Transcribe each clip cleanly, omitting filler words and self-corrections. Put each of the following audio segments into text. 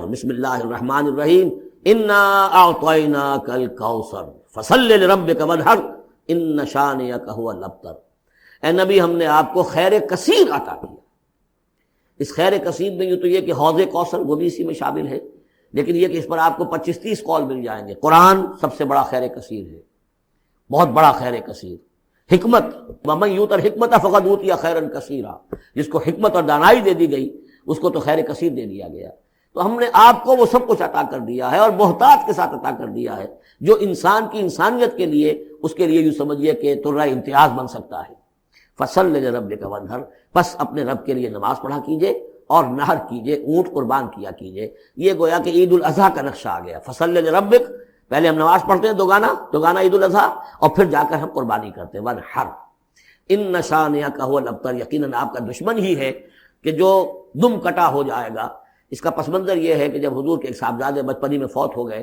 بسم اللہ الرحمن الرحیم انا اعطیناک الکوثر فصل لربک وانحر ان شانئک هو الابتر۔ اے نبی ہم نے آپ کو خیر کثیر عطا کیا۔ اس خیر کثیر میں یوں تو یہ کہ حوض کوثر وہ بھی اسی میں شامل ہے، لیکن یہ کہ اس پر آپ کو 25-30 قول مل جائیں گے۔ قرآن سب سے بڑا خیر کثیر ہے، بہت بڑا خیر کثیر۔ حکمت، ومن یؤت الحکمت فقد اوتی خیرا کثیرا، جس کو حکمت اور دانائی دے دی گئی اس کو تو خیر کثیر دے دیا گیا۔ تو ہم نے آپ کو وہ سب کچھ عطا کر دیا ہے، اور محتاط کے ساتھ عطا کر دیا ہے، جو انسان کی انسانیت کے لیے، اس کے لیے یوں سمجھیے کہ ترہ امتیاز بن سکتا ہے۔ فصل لربک وانحر، بس اپنے رب کے لیے نماز پڑھا کیجئے اور نہر کیجئے، اونٹ قربان کیا کیجئے۔ یہ گویا کہ عید الاضحیٰ کا نقشہ آ گیا۔ فصل لربک، پہلے ہم نماز پڑھتے ہیں دوگانا عید الاضحیٰ، اور پھر جا کر ہم قربانی کرتے ہیں وانحر ان شانئک هو الابتر، یقیناً آپ کا دشمن ہی ہے کہ جو دم کٹا ہو جائے گا۔ اس کا پس منظر یہ ہے کہ جب حضور کے ایک صاحبزادے بچپنی میں فوت ہو گئے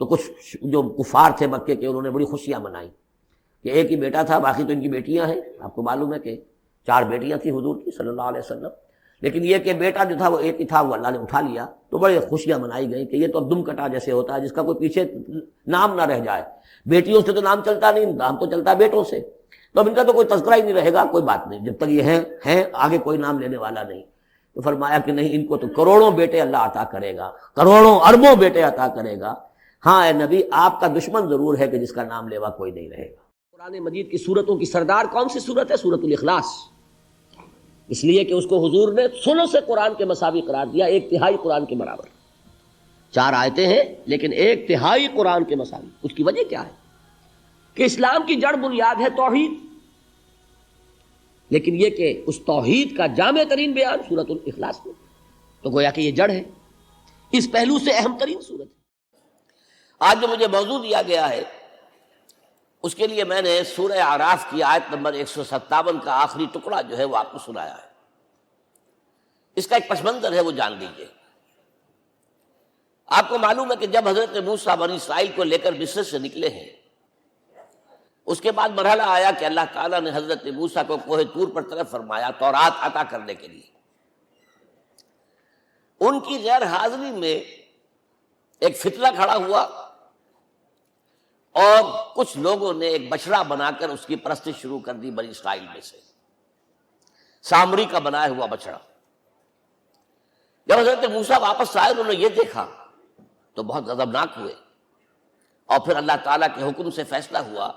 تو کچھ جو کفار تھے مکے کے، انہوں نے بڑی خوشیاں منائیں کہ ایک ہی بیٹا تھا، باقی تو ان کی بیٹیاں ہیں۔ آپ کو معلوم ہے کہ 4 بیٹیاں تھیں حضور کی صلی اللہ علیہ وسلم، لیکن یہ کہ بیٹا جو تھا وہ ایک ہی تھا، وہ اللہ نے اٹھا لیا، تو بڑے خوشیاں منائی گئیں کہ یہ تو اب دم کٹا جیسے ہوتا ہے جس کا کوئی پیچھے نام نہ رہ جائے۔ بیٹیوں سے تو نام چلتا نہیں، نام تو چلتا ہے بیٹوں سے، تو اب ان کا تو کوئی تذکرہ ہی نہیں رہے گا۔ کوئی بات نہیں، جب تک یہ ہیں آگے کوئی نام لینے والا نہیں۔ تو فرمایا کہ نہیں، ان کو تو کروڑوں بیٹے اللہ عطا کرے گا، کروڑوں اربوں بیٹے عطا کرے گا۔ ہاں اے نبی، آپ کا دشمن ضرور ہے کہ جس کا نام لیوا کوئی نہیں رہے گا۔ قرآن مجید کی سورتوں کی سردار کون سی سورت ہے؟ سورۃ الاخلاص، اس لیے کہ اس کو حضور نے ثلث قرآن کے مساوی قرار دیا، 1/3 قرآن کے برابر۔ 4 آیتیں ہیں لیکن 1/3 قرآن کے مساوی۔ اس کی وجہ کیا ہے؟ کہ اسلام کی جڑ بنیاد ہے توحید، لیکن یہ کہ اس توحید کا جامع ترین بیان سورۃ الاخلاص میں، تو گویا کہ یہ جڑ ہے، اس پہلو سے اہم ترین سورت ہے۔ آج جو مجھے موضوع دیا گیا ہے اس کے لیے میں نے سورہ اعراف کی آیت نمبر 157 کا آخری ٹکڑا جو ہے وہ آپ کو سنایا ہے۔ اس کا ایک پس منظر ہے، وہ جان لیجیے۔ آپ کو معلوم ہے کہ جب حضرت موسیٰ بنی اسرائیل کو لے کر مصر سے نکلے ہیں، اس کے بعد مرحلہ آیا کہ اللہ تعالیٰ نے حضرت موسیٰ کو کوہ طور پر طلب فرمایا تورات عطا کرنے کے لیے۔ ان کی غیر حاضری میں ایک فتنہ کھڑا ہوا، اور کچھ لوگوں نے ایک بچڑا بنا کر اس کی پرستش شروع کر دی بنی اسرائیل میں سے، سامری کا بنایا ہوا بچڑا۔ جب حضرت موسیٰ واپس آئے، انہوں نے یہ دیکھا تو بہت غضبناک ہوئے، اور پھر اللہ تعالیٰ کے حکم سے فیصلہ ہوا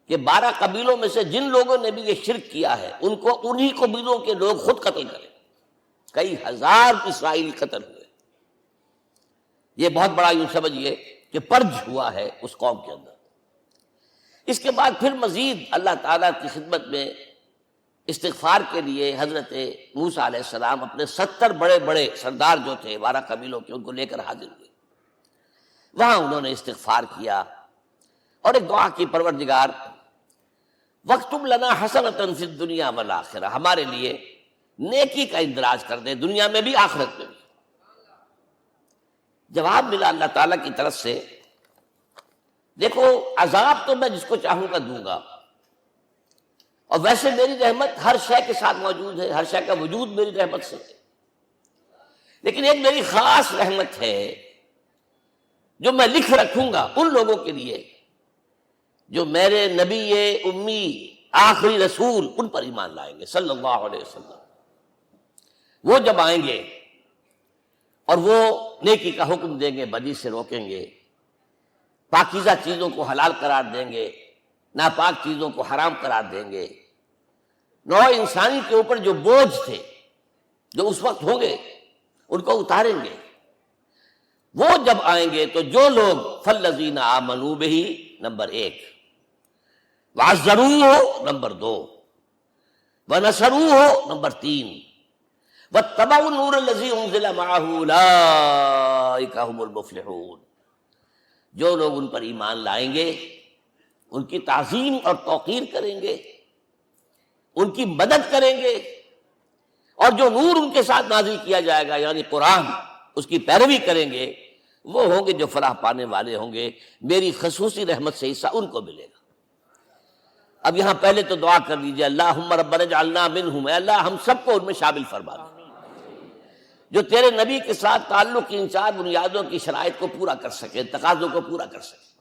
کہ 12 قبیلوں میں سے جن لوگوں نے بھی یہ شرک کیا ہے ان کو انہی قبیلوں کے لوگ خود قتل کریں۔ کئی ہزار اسرائیلی قتل ہوئے۔ یہ بہت بڑا یوں سمجھیے کہ پرج ہوا ہے اس قوم کے اندر۔ اس کے بعد پھر مزید اللہ تعالیٰ کی خدمت میں استغفار کے لیے حضرت موسیٰ علیہ السلام اپنے 70 بڑے بڑے سردار جو تھے 12 قبیلوں کے، ان کو لے کر حاضر ہوئے۔ وہاں انہوں نے استغفار کیا اور ایک دعا کی، پروردگار وَاكْتُبْ لَنَا حَسَنَةً فِي الدُّنْيَا وَالْآخِرَةِ، ہمارے لیے نیکی کا اندراج کر دے، دنیا میں بھی آخرت میں بھی۔ جواب ملا اللہ تعالیٰ کی طرف سے، دیکھو عذاب تو میں جس کو چاہوں گا دوں گا، اور ویسے میری رحمت ہر شے کے ساتھ موجود ہے، ہر شے کا وجود میری رحمت سے ہے، لیکن ایک میری خاص رحمت ہے جو میں لکھ رکھوں گا ان لوگوں کے لیے جو میرے نبی امی آخری رسول ان پر ایمان لائیں گے صلی اللہ علیہ وسلم۔ وہ جب آئیں گے اور وہ نیکی کا حکم دیں گے، بدی سے روکیں گے، پاکیزہ چیزوں کو حلال قرار دیں گے، ناپاک چیزوں کو حرام قرار دیں گے، نوع انسانی کے اوپر جو بوجھ تھے جو اس وقت ہوں گے ان کو اتاریں گے۔ وہ جب آئیں گے تو جو لوگ فالذین آمنوا بہ نمبر 1، وعزروہ نمبر 2، ونصروہ نمبر 3، واتبعوا النور الذی انزل معہ اولئک هم المفلحون، جو لوگ ان پر ایمان لائیں گے، ان کی تعظیم اور توقیر کریں گے، ان کی مدد کریں گے، اور جو نور ان کے ساتھ نازل کیا جائے گا یعنی قرآن، اس کی پیروی کریں گے، وہ ہوں گے جو فلاح پانے والے ہوں گے، میری خصوصی رحمت سے حصہ ان کو ملے گا۔ اب یہاں پہلے تو دعا کر لیجیے، اللہم ربنا اجعلنا منہم، اے اللہ ہم سب کو ان میں شامل فرما دے۔ جو تیرے نبی کے ساتھ تعلق کی ان 4 بنیادوں کی شرائط کو پورا کر سکے، تقاضوں کو پورا کر سکے۔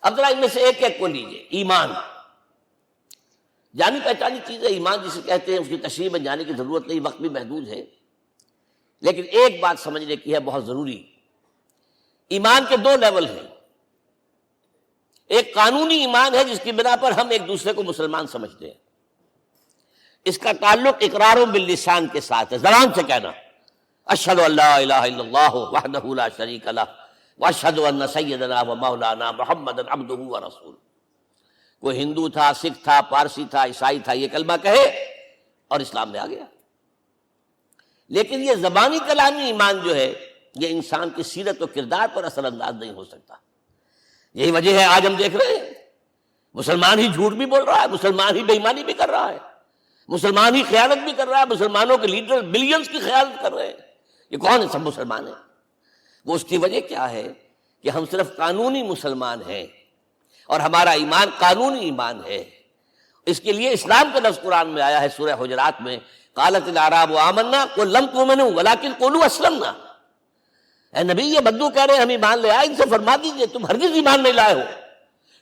اب ذرا ان میں سے ایک ایک کو لیجیے۔ ایمان جانی پہچانی چیز ہے، ایمان جسے کہتے ہیں، اس کی تشریح میں جانے کی ضرورت نہیں، وقت بھی محدود ہے، لیکن ایک بات سمجھنے کی ہے بہت ضروری۔ ایمان کے 2 لیول ہیں۔ ایک قانونی ایمان ہے جس کی بنا پر ہم ایک دوسرے کو مسلمان سمجھتے ہیں، اس کا تعلق اقرار باللسان کے ساتھ ہے، زبان سے کہنا اشہد ان لا الہ الا اللہ وحدہ لا شریک لہ واشہد ان سیدنا و مولانا محمد عبدہ و رسولہ۔ کوئی ہندو تھا، سکھ تھا، پارسی تھا، عیسائی تھا، یہ کلمہ کہے اور اسلام میں آ گیا۔ لیکن یہ زبانی کلامی ایمان جو ہے یہ انسان کی سیرت و کردار پر اثر انداز نہیں ہو سکتا۔ یہی وجہ ہے آج ہم دیکھ رہے ہیں مسلمان ہی جھوٹ بھی بول رہا ہے، مسلمان ہی بے ایمانی بھی کر رہا ہے، مسلمان ہی خیانت بھی کر رہا ہے، مسلمانوں کے لیڈر بلینز کی خیانت کر رہے ہیں۔ یہ کون ہے؟ سب مسلمان ہیں۔ وہ اس کی وجہ کیا ہے کہ ہم صرف قانونی مسلمان ہیں اور ہمارا ایمان قانونی ایمان ہے۔ اس کے لیے اسلام کا لفظ قرآن میں آیا ہے سورہ حجرات میں، قالت الاعراب آمنا قل لم تؤمنوا ولکن قولوا اسلمنا۔ اے نبی، یہ بدو کہہ رہے ہیں ہم ایمان لے آئے، ان سے فرما دیجئے تم ہرگز ایمان نہیں لائے ہو،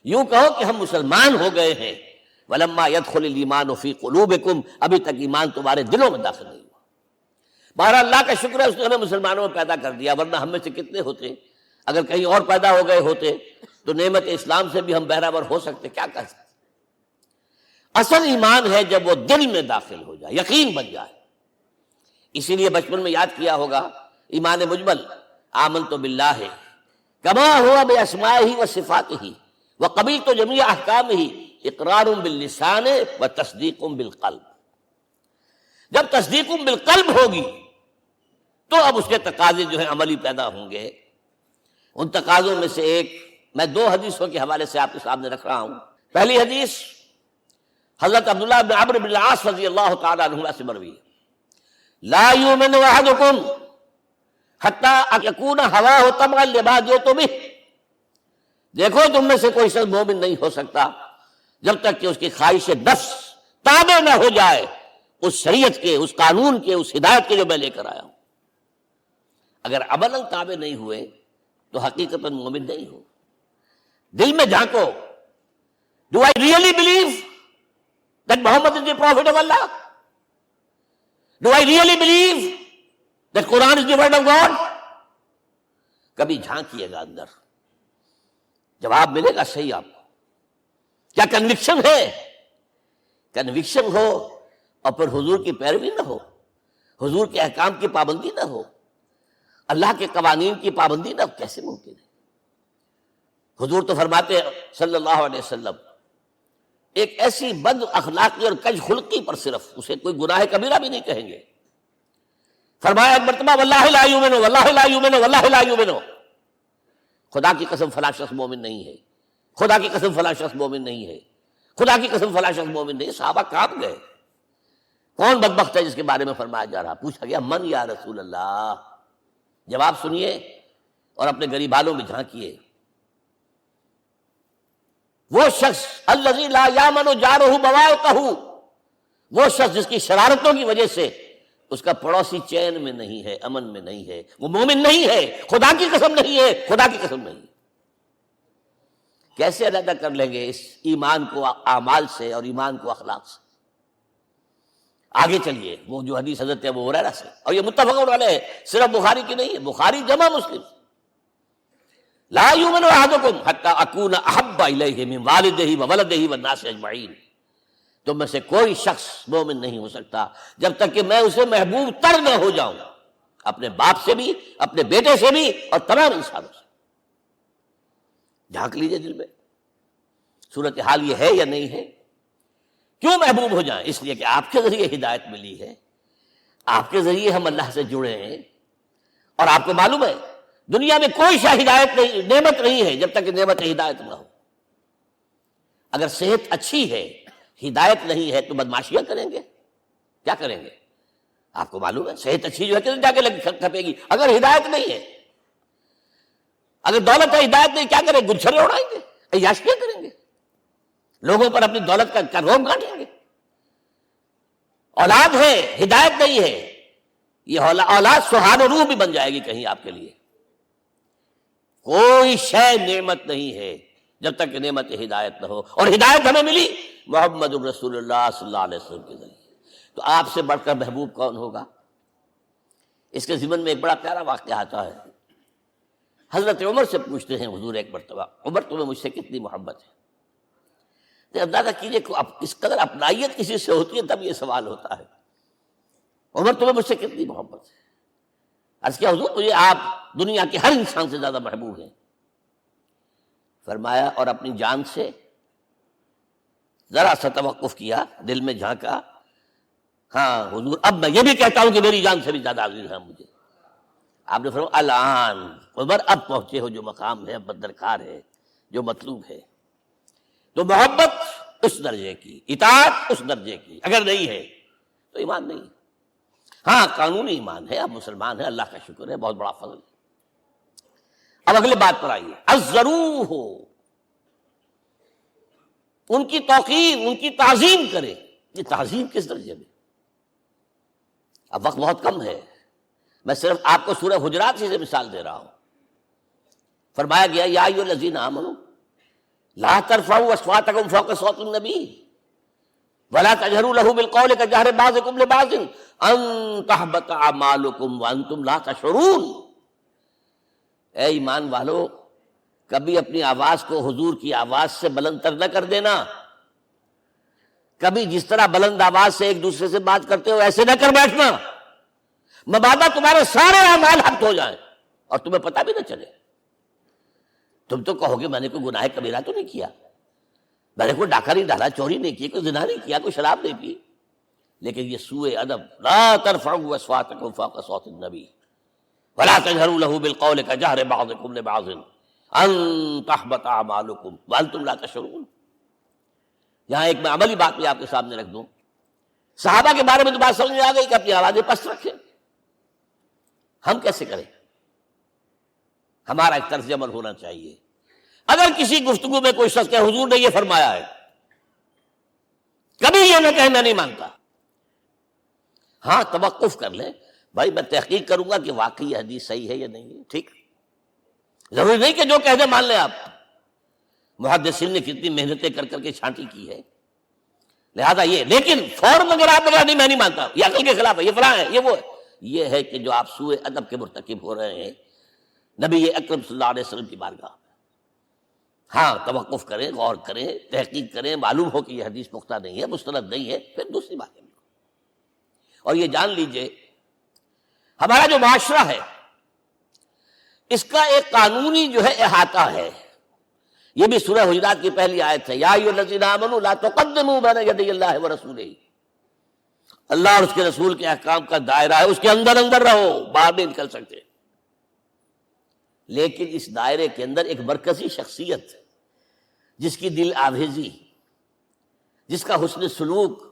یوں کہو کہ ہم مسلمان ہو گئے ہیں۔ ولما يدخل الايمان في قلوبكم، ابھی تک ایمان تمہارے دلوں میں داخل نہیں ہوا۔ بہرحال اللہ کا شکر ہے اس نے ہمیں مسلمانوں میں پیدا کر دیا، ورنہ ہم میں سے کتنے ہوتے اگر کہیں اور پیدا ہو گئے ہوتے تو نعمت اسلام سے بھی ہم بہرہور ہو سکتے، کیا کہہ سکتے۔ اصل ایمان ہے جب وہ دل میں داخل ہو جائے، یقین بن جائے۔ اسی لیے بچپن میں یاد کیا ہوگا ایمان مجمل، آمنت باللہ کما ہوا باسمائہ و صفاتہ وقبلت جمیع احکامہ اقرار باللسان و تصدیق بالقلب۔ جب تصدیق بالقلب ہوگی تو اب اس کے تقاضے جو ہیں عملی پیدا ہوں گے۔ ان تقاضوں میں سے ایک میں 2 حدیثوں کے حوالے سے آپ کے سامنے رکھ رہا ہوں۔ پہلی حدیث حضرت عبداللہ بن عمرو بن العاص رضی اللہ تعالی عنہما سے مروی ہے، لا یؤمن احدکم حتی یکون ہواہ تبعا لما جئت بہ۔ دیکھو تم میں سے کوئی شخص مومن نہیں ہو سکتا جب تک کہ اس کی خواہش نفس تابع نہ ہو جائے اس شریعت کے، اس قانون کے، اس ہدایت کے جو میں لے کر آیا ہوں۔ اگر عملاً تابع نہیں ہوئے تو حقیقتاً مومن نہیں ہو۔ دل میں جھانکو، do I really believe that Muhammad is the prophet of Allah? Do I really believe that Quran is the word of God? کبھی جھانکیے گا اندر، جواب ملے گا صحیح آپ کو۔ کیا کنوکشن ہے؟ کنوکشن ہو اور پھر حضور کی پیروی نہ ہو، حضور کے احکام کی پابندی نہ ہو، اللہ کے قوانین کی پابندی نہ ہو، کیسے ممکن ہے؟ حضور تو فرماتے ہیں صلی اللہ علیہ وسلم ایک ایسی بد اخلاقی اور کج خلقی پر صرف اسے کوئی گناہ کبیرہ بھی نہیں کہیں گے۔ فرمایا ایک مرتبہ واللہ لا یؤمن واللہ لا یؤمن واللہ لا یؤمن، خدا کی قسم فلاں شخص مومن نہیں ہے، خدا کی قسم فلاں شخص مومن نہیں ہے، خدا کی قسم فلاں شخص مومن نہیں ہے۔ صحابہ کانپ گئے، کون بدبخت ہے جس کے بارے میں فرمایا جا رہا؟ پوچھا گیا من یا رسول اللہ؟ جواب سنیے اور اپنے غریبانوں میں جھانکیے۔ وہ شخص الذی لا یامن جارہ بوائقہ، وہ شخص جس کی شرارتوں کی وجہ سے اس کا پڑوسی چین میں نہیں ہے، امن میں نہیں ہے، وہ مومن نہیں ہے، خدا کی قسم نہیں ہے، خدا کی قسم نہیں ہے۔ کیسے علیحدہ کر لیں گے اس ایمان کو اعمال سے اور ایمان کو اخلاق سے؟ آگے چلیے، وہ جو حدیث حضرت ابو ہریرہ سے، اور یہ متفق علیہ ہے، صرف بخاری کی نہیں ہے، بخاری جمع مسلم۔ لا یؤمن احدکم حتی اکون احب الیہ من والدہ وولدہ والناس اجمعین۔ تم میں سے کوئی شخص مومن نہیں ہو سکتا جب تک کہ میں اسے محبوب تر نہ ہو جاؤں، اپنے باپ سے بھی، اپنے بیٹے سے بھی، اور تمام انسانوں سے۔ جھانک لیجئے دل میں، صورتحال یہ ہے یا نہیں ہے؟ کیوں محبوب ہو جائیں؟ اس لیے کہ آپ کے ذریعے ہدایت ملی ہے، آپ کے ذریعے ہم اللہ سے جڑے ہیں، اور آپ کو معلوم ہے دنیا میں کوئی شاہ ہدایت نہیں، نعمت نہیں ہے جب تک کہ نعمت ہدایت نہ ہو۔ اگر صحت اچھی ہے، ہدایت نہیں ہے تو بدماشیاں کریں گے، کیا کریں گے؟ آپ کو معلوم ہے صحت اچھی جو ہے کدھر جا کے کھپے گی اگر ہدایت نہیں ہے۔ اگر دولت ہے، ہدایت نہیں، کیا کریں؟ گلچھرے اڑائیں گے، عیاشیاں کریں گے، لوگوں پر اپنی دولت کا روب گانٹیں گے۔ اولاد ہے، ہدایت نہیں ہے، یہ اولاد سہان روح بھی بن جائے گی کہیں آپ کے لیے. کوئی شے نعمت نہیں ہے جب تک کہ نعمت ہدایت نہ ہو، اور ہدایت ہمیں ملی محمد الرسول اللہ صلی اللہ علیہ وسلم کے ذریعے. تو آپ سے بڑھ کر محبوب کون ہوگا؟ اس کے ضمن میں ایک بڑا پیارا واقعہ آتا ہے. حضرت عمر سے پوچھتے ہیں حضور ایک مرتبہ، عمر تمہیں مجھ سے کتنی محبت ہے؟ اندازہ کیجیے کہ اس قدر اپنائیت کسی سے ہوتی ہے تب یہ سوال ہوتا ہے. عمر تمہیں مجھ سے کتنی محبت ہے؟ عرض کیا حضور مجھے آپ دنیا کے ہر انسان سے زیادہ محبوب ہیں. فرمایا اور اپنی جان سے؟ ذرا سا توقف کیا، دل میں جھانکا. ہاں حضور اب میں یہ بھی کہتا ہوں کہ میری جان سے بھی زیادہ عزیز ہے مجھے. آپ نے فرمایا الان عمر اب پہنچے ہو جو مقام ہے، اب درکار ہے، جو مطلوب ہے. تو محبت اس درجے کی، اطاعت اس درجے کی اگر نہیں ہے تو ایمان نہیں. ہاں قانونی ایمان ہے، اب مسلمان ہے، اللہ کا شکر ہے، بہت بڑا فضل ہے. اب اگلے بات پر آئیے، الضروح ہو، ان کی توقیر، ان کی تعظیم کرے. یہ تعظیم کس درجے میں؟ اب وقت بہت کم ہے، میں صرف آپ کو سورہ حجرات سے مثال دے رہا ہوں. فرمایا گیا یا ایھا الذین آمنوا لا ترفعوا اصواتکم فوق صوت النبی ولا تجہروا لہ بالقول کجہر بعضکم لبعض ان تحبط اعمالکم وانتم لا تشعرون. اے ایمان والو، کبھی اپنی آواز کو حضور کی آواز سے بلند تر نہ کر دینا. کبھی جس طرح بلند آواز سے ایک دوسرے سے بات کرتے ہو ایسے نہ کر بیٹھنا، مبادا تمہارے سارے اعمال حق ہو جائیں اور تمہیں پتہ بھی نہ چلے. تم تو کہو گے میں نے کوئی گناہ کبیرہ تو نہیں کیا، میں نے کوئی ڈاکہ نہیں ڈالا، چوری نہیں کی، کوئی زنا نہیں کیا، کوئی شراب نہیں پی. لیکن یہ سوء ادب، لا ترفعوا اصواتکم فوق صوت النبی ولا تجہروا لہ بالقول کجہر بعضکم لبعض ان تحبط اعمالکم وانتم لا تشعرون. یہاں ایک میں عملی بات بھی آپ کے سامنے رکھ دوں. صحابہ کے بارے میں تو بات سمجھ میں آ گئی کہ اپنی آوازیں پست رکھیں. ہم کیسے کریں؟ ہمارا ایک طرز عمل ہونا چاہیے. اگر کسی گفتگو میں کوئی شخص کہ حضور نے یہ فرمایا ہے، کبھی یہ نہ کہے میں نہیں مانتا. ہاں توقف کر لیں، بھائی میں تحقیق کروں گا کہ واقعی یہ حدیث صحیح ہے یا نہیں ہے. ٹھیک، ضروری نہیں کہ جو کہہ دے مان لیں آپ. محدثین نے کتنی محنتیں کر کر کے چھانٹی کی ہے، لہذا یہ. لیکن فوراً اگر آپ بتا نہیں میں نہیں مانتا، یہ عقل کے خلاف ہے، یہ فلاں ہے، یہ وہ ہے، یہ ہے کہ جو آپ سوء ادب کے مرتکب ہو رہے ہیں نبی اکرم صلی اللہ علیہ وسلم کی بارگاہ میں. ہاں توقف کریں، غور کریں، تحقیق کریں، معلوم ہو کہ یہ حدیث پختہ نہیں ہے، مستند نہیں ہے، پھر دوسری بات ہے. اور یہ جان لیجئے ہمارا جو معاشرہ ہے اس کا ایک قانونی جو ہے احاطہ ہے. یہ بھی سورہ حجرات کی پہلی آیت ہے، یا ایھا الذین آمنوا لا تقدموا بین یدی اللہ ورسولہ. اللہ اور اس کے رسول کے احکام کا دائرہ ہے، اس کے اندر اندر رہو، باہر نہیں نکل سکتے. لیکن اس دائرے کے اندر ایک مرکزی شخصیت جس کی دل آویزی، جس کا حسن سلوک،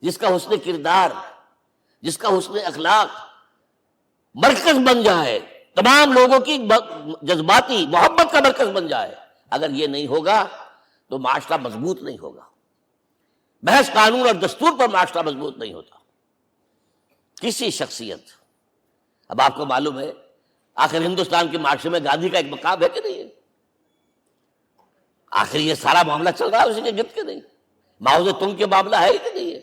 جس کا حسن کردار، جس کا حسن اخلاق مرکز بن جائے، تمام لوگوں کی جذباتی محبت کا مرکز بن جائے، اگر یہ نہیں ہوگا تو معاشرہ مضبوط نہیں ہوگا. محض قانون اور دستور پر معاشرہ مضبوط نہیں ہوتا. کسی شخصیت، اب آپ کو معلوم ہے آخر ہندوستان کے معاشرے میں گاندھی کا ایک مقام ہے کہ نہیں ہے؟ آخر یہ سارا معاملہ چل رہا ہے اسی کے گرد کے نہیں؟ ماؤ زے تنگ کے معاملہ ہے کہ نہیں ہے؟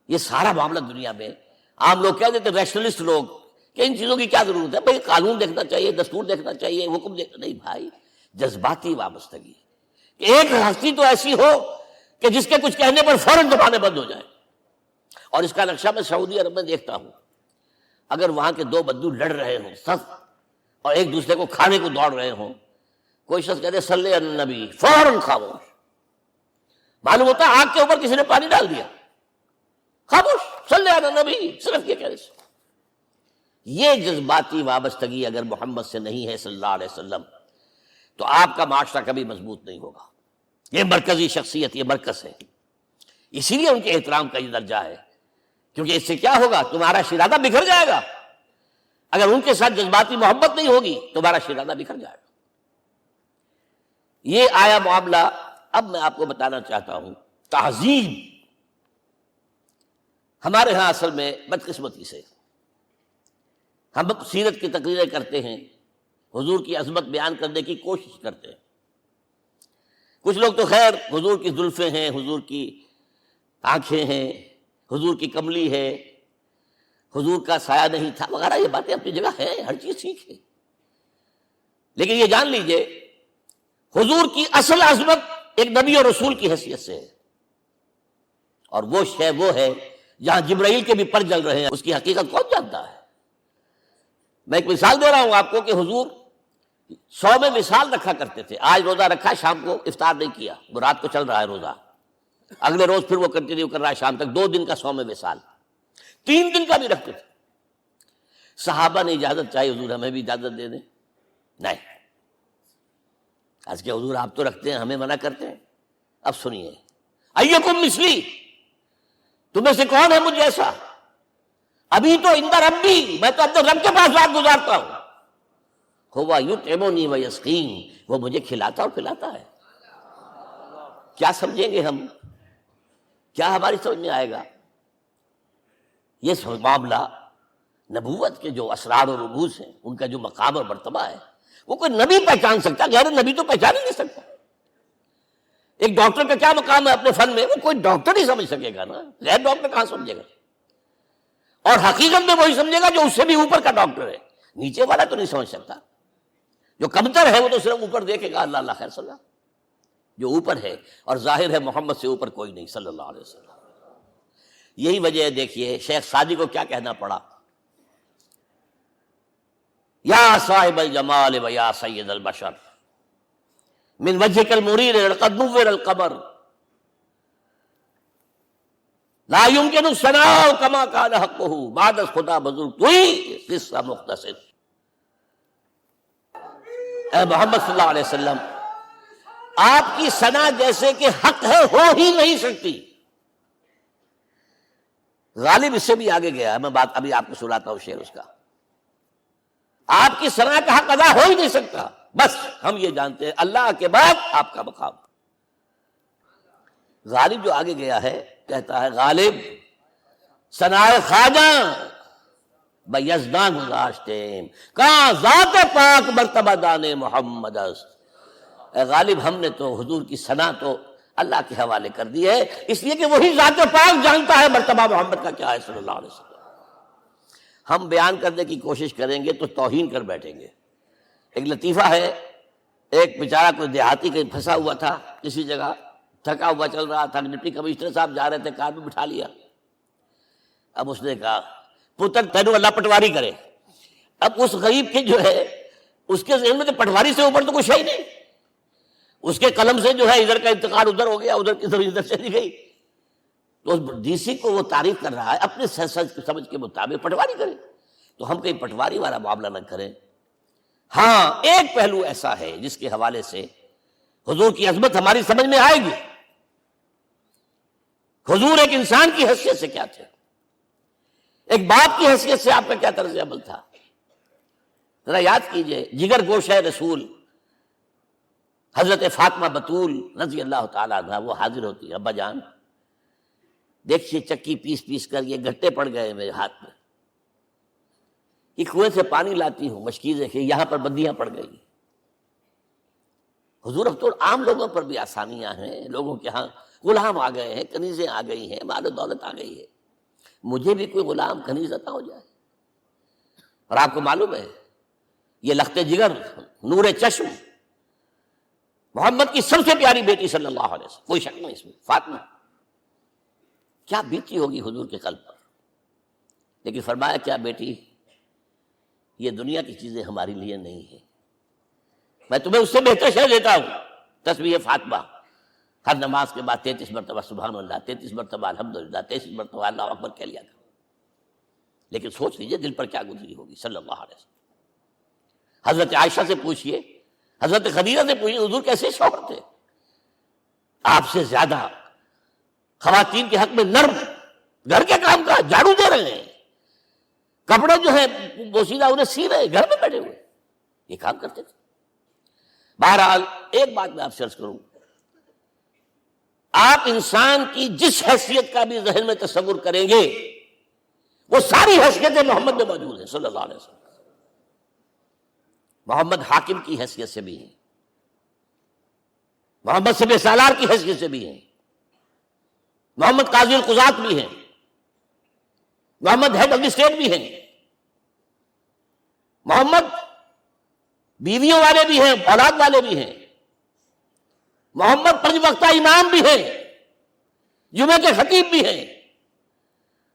یہ سارا معاملہ دنیا میں عام لوگ کہہ دیتے، ریشنلسٹ لوگ، کہ ان چیزوں کی کیا ضرورت ہے؟ بھائی قانون دیکھنا چاہیے، دستور دیکھنا چاہیے، حکم دیکھنا نہیں. بھائی جذباتی وابستگی کہ ایک ہستی تو ایسی ہو کہ جس کے کچھ کہنے پر فوراً زبانیں بند ہو جائیں. اور اس کا نقشہ میں سعودی عرب میں دیکھتا ہوں، اگر وہاں کے دو بدو لڑ رہے ہوں صف اور ایک دوسرے کو کھانے کو دوڑ رہے ہوں، کوئی شخص کہتے صلی علی النبی، فوراً خاموش. معلوم ہوتا ہے آگ کے اوپر کسی نے پانی ڈال دیا، خاموش، صلی علی النبی، صرف یہ کہنے سے. یہ جذباتی وابستگی اگر محمد سے نہیں ہے صلی اللہ علیہ وسلم تو آپ کا معاشرہ کبھی مضبوط نہیں ہوگا. یہ مرکزی شخصیت، یہ مرکز ہے. اسی لیے ان کے احترام کا یہ درجہ ہے، کیونکہ اس سے کیا ہوگا؟ تمہارا شیرازہ بکھر جائے گا. اگر ان کے ساتھ جذباتی محبت نہیں ہوگی تمہارا شیرازہ بکھر جائے گا. یہ آیا معاملہ. اب میں آپ کو بتانا چاہتا ہوں تعظیم. ہمارے ہاں اصل میں بدقسمتی سے ہم سیرت کی تقریریں کرتے ہیں، حضور کی عظمت بیان کرنے کی کوشش کرتے ہیں. کچھ لوگ تو خیر حضور کی زلفیں ہیں، حضور کی آنکھیں ہیں، حضور کی کملی ہے، حضور کا سایہ نہیں تھا وغیرہ، یہ باتیں اپنی جگہ ہیں، ہر چیز ٹھیک ہے. لیکن یہ جان لیجئے حضور کی اصل عظمت ایک نبی اور رسول کی حیثیت سے ہے، اور وہ شے وہ ہے جہاں جبرائیل کے بھی پر جل رہے ہیں، اس کی حقیقت کون جانتا ہے. میں ایک مثال دے رہا ہوں آپ کو کہ حضور 100 میں وصال رکھا کرتے تھے. آج روزہ رکھا، شام کو افطار نہیں کیا، وہ رات کو چل رہا ہے روزہ، اگلے روز پھر وہ کنٹینیو کر رہا ہے شام تک، 2 دن کا 100 میں وصال، 3 دن کا بھی رکھتے تھے. صحابہ نے اجازت چاہی حضور ہمیں بھی اجازت دے دیں، نہیں. آج کے حضور آپ تو رکھتے ہیں، ہمیں منع کرتے ہیں. اب سنیے، ایکم مثلی، تمہیں سے کون ہے مجھ جیسا؟ ابھی تو اندر ربی، میں تو اپنے رب کے پاس رات گزارتا ہوں. ہوا یطعمنی ویسقین، وہ مجھے کھلاتا اور پلاتا ہے. کیا سمجھیں گے ہم؟ کیا ہماری سمجھ میں آئے گا؟ یہ معاملہ نبوت کے جو اسرار اور رموز ہیں، ان کا جو مقام اور مرتبہ ہے، وہ کوئی نبی پہچان سکتا، غیر نبی تو پہچان ہی نہیں سکتا. ایک ڈاکٹر کا کیا مقام ہے اپنے فن میں، وہ کوئی ڈاکٹر ہی سمجھ سکے گا نا، غیر ڈاکٹر کہاں سمجھے گا؟ اور حقیقت میں وہی سمجھے گا جو اس سے بھی اوپر کا ڈاکٹر ہے. نیچے والا تو نہیں سمجھ سکتا. جو کمتر ہے وہ تو صرف اوپر دیکھے گا، اللہ اللہ خیر صلی اللہ. جو اوپر ہے اور ظاہر ہے محمد سے اوپر کوئی نہیں صلی اللہ علیہ وسلم. یہی وجہ ہے، دیکھیے شیخ سعدی کو کیا کہنا پڑا، یا صاحب الجمال و یا سید البشر من وجهك المرير قد نور القمر لا يمكن الثناء كما كان حقه بعد خدا بزرگ توئی قصہ مختصر. اے محمد صلی اللہ علیہ وسلم، آپ کی ثنا جیسے کہ حق ہے ہو ہی نہیں سکتی. غالب اس سے بھی آگے گیا ہے، میں بات ابھی آپ کو سناتا ہوں شعر اس کا. آپ کی ثنا کا حق ادا ہو ہی نہیں سکتا. بس ہم یہ جانتے ہیں اللہ کے بعد آپ کا مقام. غالب جو آگے گیا ہے کہتا ہے، غالب ثنائے خواجہ بیزدان گزاشتیم کہاں ذات پاک مرتبہ دان محمد است. اے غالب ہم نے تو حضور کی ثنا تو اللہ کے حوالے کر دی ہے، اس لیے کہ وہی ذات پاک جانتا ہے مرتبہ محمد کا کیا ہے صلی اللہ علیہ وسلم. ہم بیان کرنے کی کوشش کریں گے تو توہین کر بیٹھیں گے. ایک لطیفہ ہے، ایک بیچارہ کوئی دیہاتی کہیں پھنسا ہوا تھا کسی جگہ، تھکا ہوا چل رہا تھا، ڈپٹی کمشنر صاحب جا رہے تھے، کار میں بٹھا لیا. اب اس نے کہا پتر تینوں اللہ پٹواری کرے. اب اس غریب کے جو ہے اس کے ذہن میں تو پٹواری سے اوپر تو کچھ ہے ہی نہیں. اس کے قلم سے جو ہے ادھر کا انتقال ادھر ہو گیا، ادھر کی طرف ادھر چلی گئی. تو ڈی سی کو وہ تعریف کر رہا ہے اپنے سمجھ کے مطابق پٹواری کرے. تو ہم کہیں پٹواری والا معاملہ نہ کریں. ہاں ایک پہلو ایسا ہے جس کے حوالے سے حضور کی عظمت ہماری سمجھ میں آئے گی. حضور ایک انسان کی حیثیت سے کیا تھے، ایک باپ کی حیثیت سے آپ کا کیا طرز عمل تھا. ذرا یاد کیجئے، جگر گوشہ رسول حضرت فاطمہ بطول رضی اللہ تعالیٰ عنہ وہ حاضر ہوتی ہے، ابا جان دیکھیے چکی پیس پیس کر یہ گھٹے پڑ گئے میرے ہاتھ میں، یہ کنویں سے پانی لاتی ہوں، مشکیزیں کہ یہاں پر بندیاں پڑ گئی. حضور اب تو عام لوگوں پر بھی آسانیاں ہیں، لوگوں کے ہاں غلام آ گئے ہیں، کنیزیں آ گئی ہیں، مال و دولت آ گئی ہے. مجھے بھی کوئی غلام کنیز عطا ہو جائے. اور آپ کو معلوم ہے یہ لخت جگر نور چشم محمد کی سب سے پیاری بیٹی صلی اللہ علیہ وسلم، کوئی شک نہیں اس میں، فاطمہ کیا بیتی ہوگی حضور کے قلب پر. لیکن فرمایا کیا بیٹی، یہ دنیا کی چیزیں ہمارے لیے نہیں ہیں، میں تمہیں اس سے بہتر شے دیتا ہوں. تسبیح فاطمہ ہر نماز کے بعد 33 مرتبہ سبحان اللہ، 33 مرتبہ الحمدللہ، 33 مرتبہ اللہ اکبر کہہ لیا کرو. لیکن سوچ لیجئے دل پر کیا گزری ہوگی صلی اللہ علیہ وسلم. حضرت عائشہ سے پوچھئے، حضرت خدیجہ سے پوچھئے حضور کیسے شوہر تھے. آپ سے زیادہ خواتین کے حق میں نرم، گھر کے کام کا جھاڑو دے رہے ہیں، کپڑے جو ہیں بوسیدہ انہیں سی رہے، گھر میں بیٹھے ہوئے یہ کام کرتے تھے. بہرحال ایک بات میں آپ سے عرض کروں، آپ انسان کی جس حیثیت کا بھی ذہن میں تصور کریں گے وہ ساری حیثیتیں محمد میں موجود ہیں صلی اللہ علیہ وسلم. محمد حاکم کی حیثیت سے بھی ہیں، محمد سب سالار کی حیثیت سے بھی ہیں، محمد قاضی القضات بھی ہیں، محمد ہیڈ آف دی اسٹیٹ بھی ہیں، محمد بیویوں والے بھی ہیں، اولاد والے بھی ہیں، محمد 5 وقتہ امام بھی ہیں، جمعہ کے خطیب بھی ہیں،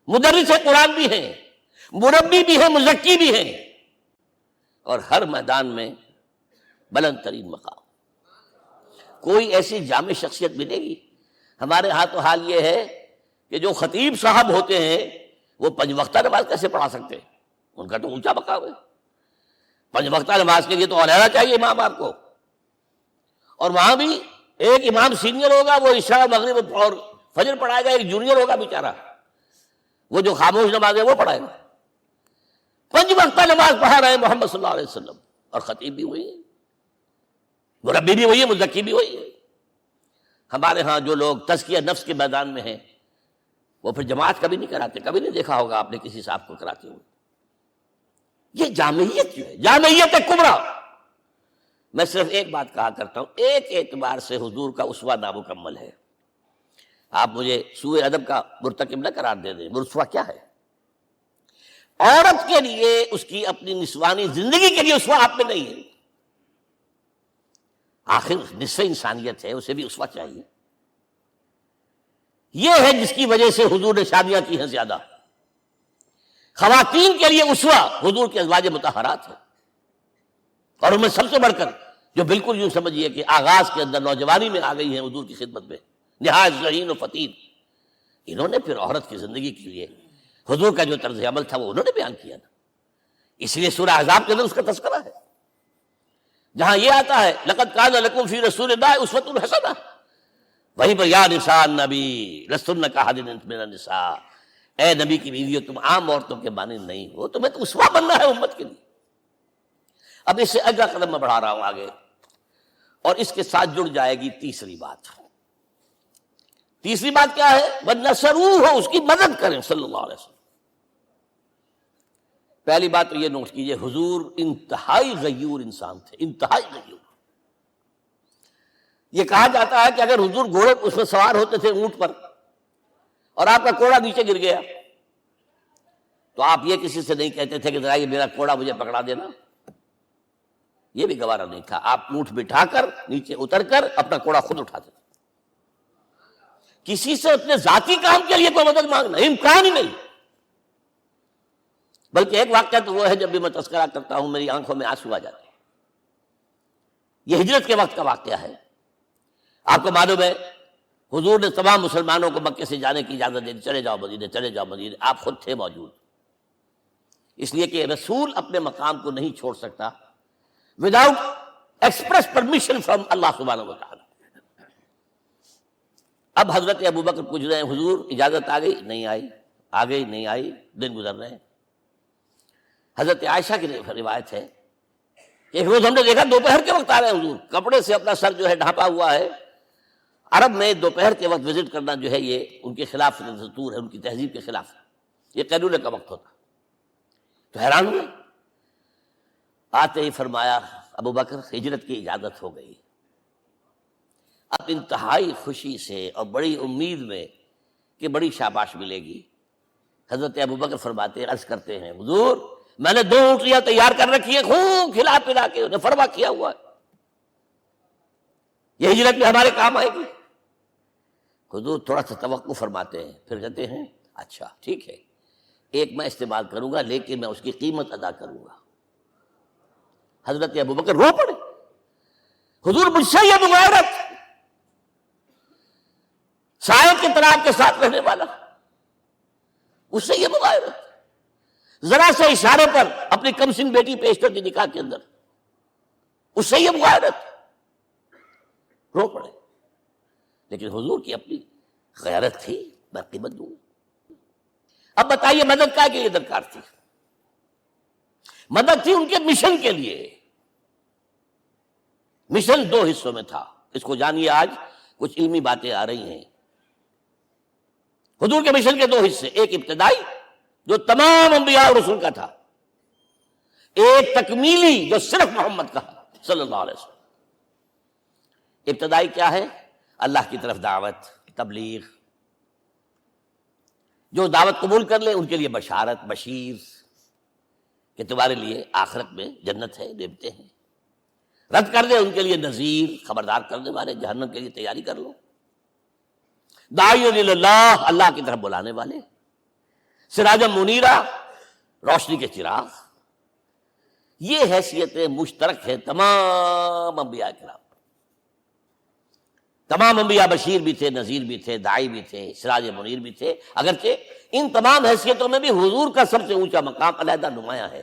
مدرس قرآن بھی ہیں، مربی بھی ہیں، مزکی بھی ہیں، اور ہر میدان میں بلند ترین مقام. کوئی ایسی جامع شخصیت ملے گی؟ ہمارے ہاں تو حال یہ ہے کہ جو خطیب صاحب ہوتے ہیں وہ 5 وقتہ نماز کیسے پڑھا سکتے ہیں؟ ان کا تو اونچا مقام ہے. 5 وقتہ نماز کے لیے تو علیحدہ چاہیے امام آپ کو، اور وہاں بھی ایک امام سینئر ہوگا، وہ عشاء مغرب اور فجر پڑھائے گا، ایک جونیئر ہوگا بیچارہ، وہ جو خاموش نماز ہے وہ پڑھائے گا. 5 وقتہ نماز پڑھا رہے ہیں محمد صلی اللہ علیہ وسلم، اور خطیب بھی وہی ہے، مربی بھی وہی ہے، مزکی بھی وہی ہے. ہمارے ہاں جو لوگ تزکیہ نفس کے میدان میں ہیں وہ پھر جماعت کبھی نہیں کراتے. کبھی نہیں دیکھا ہوگا آپ نے کسی صاحب کو کراتے ہوئے. یہ جامعیت کیوں ہے؟ جامعیت کبریٰ. میں صرف ایک بات کہا کرتا ہوں، ایک اعتبار سے حضور کا اسوہ نامکمل ہے. آپ مجھے سوء ادب کا مرتکب نہ قرار دے دیں. اسوہ کیا ہے؟ عورت کے لیے اس کی اپنی نسوانی زندگی کے لیے اسوہ آپ میں نہیں ہے. آخر نصف انسانیت ہے، اسے بھی اسوہ چاہیے. یہ ہے جس کی وجہ سے حضور نے شادیاں کی ہیں زیادہ. خواتین کے لیے اسوہ حضور کے ازواج مطہرات ہیں، اور ان میں سب سے بڑھ کر جو بالکل یوں سمجھیے کہ آغاز کے اندر نوجوانی میں آ گئی ہیں حضور کی خدمت میں، نہایت ذہین و فطین. انہوں نے پھر عورت کی زندگی کے لیے حضور کا جو طرز عمل تھا وہ انہوں نے بیان کیا نا. اس لیے سورہ احزاب کے اندر اس کا تذکرہ ہے، جہاں یہ آتا ہے لقد کان لکم فی رسول اللہ اسوۃ حسنہ، وہیں پر یا نساء النبی لستن کاحد من النساء، اے نبی کی بیویوں تم عام عورتوں کے مانند نہیں ہو، تمہیں تو اسوہ بننا ہے امت کے لیے. اب اس سے اگلا قدم میں بڑھا رہا ہوں آگے، اور اس کے ساتھ جڑ جائے گی تیسری بات. تیسری بات کیا ہے؟ وَنَصَرُوهُ، اس کی مدد کریں صلی اللہ علیہ وسلم. پہلی بات تو یہ نوٹ کیجئے، حضور انتہائی غیور انسان تھے، انتہائی غیور. یہ کہا جاتا ہے کہ اگر حضور گھوڑے اس میں سوار ہوتے تھے اونٹ پر، اور آپ کا کوڑا نیچے گر گیا، تو آپ یہ کسی سے نہیں کہتے تھے کہ ذرا یہ میرا کوڑا مجھے پکڑا دینا. یہ بھی گوارا نہیں تھا. آپ اونٹ بٹھا کر نیچے اتر کر اپنا کوڑا خود اٹھاتے تھے. کسی سے اپنے ذاتی کام کے لیے کوئی مدد مانگنا امکان ہی نہیں. بلکہ ایک واقعہ تو وہ ہے جب بھی میں تذکرہ کرتا ہوں میری آنکھوں میں آنسو آ جاتے ہیں. یہ ہجرت کے وقت کا واقعہ ہے. آپ کو معلوم ہے حضور نے تمام مسلمانوں کو مکے سے جانے کی اجازت دے دی، چلے جاؤ مدینے، چلے جاؤ مدینے. آپ خود تھے موجود، اس لیے کہ رسول اپنے مقام کو نہیں چھوڑ سکتا وداؤٹ ایکسپریس پرمیشن فرام اللہ سبحانہ و تعالی. اب حضرت ابوبکر پوچھ رہے ہیں حضور اجازت آ گئی؟ نہیں آئی. آ گئی؟ نہیں آئی. دن گزر رہے ہیں. حضرت عائشہ کی روایت ہے کہ ایک روز ہم نے دیکھا دوپہر کے وقت آ رہے ہیں حضور، کپڑے سے اپنا سر جو ہے ڈھانپا ہوا ہے. عرب میں دوپہر کے وقت وزٹ کرنا جو ہے یہ ان کے خلاف دستور ہے، ان کی تہذیب کے خلاف ہے. یہ قیلولے کا وقت ہوتا. تو حیران ہوئے. آتے ہی فرمایا ابوبکر ہجرت کی اجازت ہو گئی. اب انتہائی خوشی سے اور بڑی امید میں کہ بڑی شاباش ملے گی، حضرت ابوبکر فرماتے عرض کرتے ہیں حضور میں نے 2 اونٹیاں تیار کر رکھی ہیں، خوب کھلا پلا کے انہیں فرما کیا ہوا ہے، یہ ہجرت میں ہمارے کام آئے گی. حضور تھوڑا سا توقع فرماتے ہیں، پھر کہتے ہیں اچھا ٹھیک ہے، ایک میں استعمال کروں گا لیکن میں اس کی قیمت ادا کروں گا. حضرت ابوبکر رو پڑے. حضور مجھ سے یہ مغایرت، سائے کے طرح کے ساتھ رہنے والا، اس سے یہ مغایرت، ذرا سے اشارے پر اپنی کمسن بیٹی پیش کر دی نکاح کے اندر، اس سے یہ مغایرت. رو پڑے. لیکن حضور کی اپنی غیرت تھی، میں قیمت دوں. اب بتائیے مدد کا کہ یہ درکار تھی؟ مدد تھی ان کے مشن کے لیے. مشن 2 حصوں میں تھا. اس کو جانیے، آج کچھ علمی باتیں آ رہی ہیں. حضور کے مشن کے 2 حصے، ایک ابتدائی جو تمام انبیاء اور رسول کا تھا، ایک تکمیلی جو صرف محمد کا صلی اللہ علیہ وسلم۔ ابتدائی کیا ہے؟ اللہ کی طرف دعوت، تبلیغ۔ جو دعوت قبول کر لے ان کے لیے بشارت، بشیر کہ تمہارے لیے آخرت میں جنت ہے، نعمتیں ہیں۔ رد کر دے ان کے لیے نذیر، خبردار کرنے والے، جہنم کے لیے تیاری کر لو۔ داعی اللہ، اللہ کی طرف بلانے والے، سراجا منیرا، روشنی کے چراغ۔ یہ حیثیتیں مشترک ہے تمام انبیاء کرام۔ تمام انبیاء بشیر بھی تھے، نذیر بھی تھے، داعی بھی تھے، سراج منیر بھی تھے، اگرچہ ان تمام حیثیتوں میں بھی حضور کا سب سے اونچا مقام علیحدہ نمایاں ہے۔